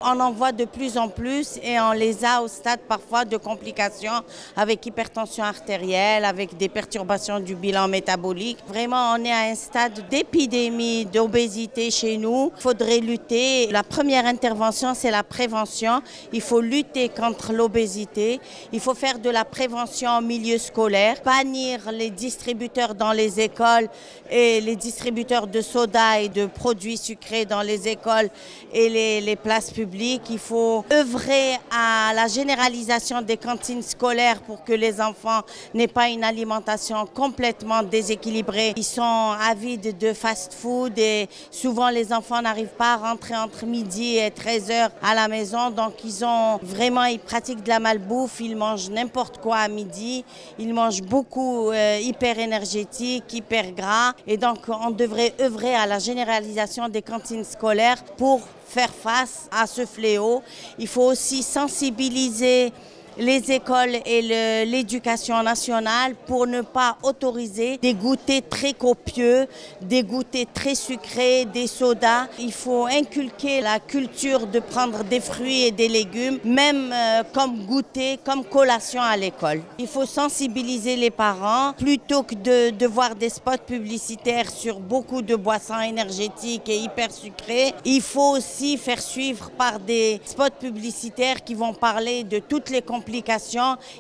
On en voit de plus en plus et on les a au stade parfois de complications avec hypertension artérielle, avec des perturbations du bilan métabolique. Vraiment, on est à un stade d'épidémie d'obésité chez nous. Il faudrait lutter. La première intervention, c'est la prévention. Il faut lutter contre l'obésité. Il faut faire de la prévention en milieu scolaire, bannir les distributeurs dans les écoles et les distributeurs de soda et de produits sucrés dans les écoles et les places publiques. Il faut œuvrer à la généralisation des cantines scolaires pour que les enfants n'aient pas une alimentation complètement déséquilibrée. Ils sont avides de fast-food et souvent les enfants n'arrivent pas à rentrer entre midi et 13h à la maison. Donc ils pratiquent de la malbouffe, ils mangent n'importe quoi à midi, ils mangent beaucoup hyper énergétique, hyper gras. Et donc on devrait œuvrer à la généralisation des cantines scolaires pour faire face à ce fléau. Il faut aussi sensibiliser les écoles et l'éducation nationale pour ne pas autoriser des goûters très copieux, des goûters très sucrés, des sodas. Il faut inculquer la culture de prendre des fruits et des légumes, même comme goûter, comme collation à l'école. Il faut sensibiliser les parents plutôt que de voir des spots publicitaires sur beaucoup de boissons énergétiques et hyper sucrées. Il faut aussi faire suivre par des spots publicitaires qui vont parler de toutes les complications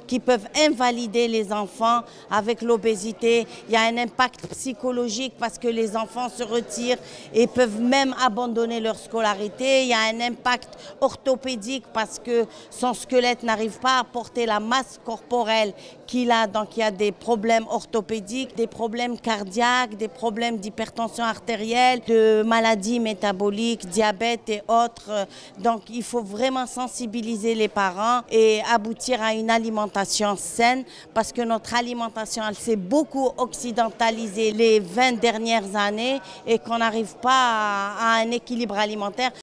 qui peuvent invalider les enfants avec l'obésité. Il y a un impact psychologique parce que les enfants se retirent et peuvent même abandonner leur scolarité. Il y a un impact orthopédique parce que son squelette n'arrive pas à porter la masse corporelle qu'il a. Donc il y a des problèmes orthopédiques, des problèmes cardiaques, des problèmes d'hypertension artérielle, de maladies métaboliques, diabète et autres. Donc il faut vraiment sensibiliser les parents et aboutir à une alimentation saine parce que notre alimentation elle s'est beaucoup occidentalisée les 20 dernières années et qu'on n'arrive pas à un équilibre alimentaire.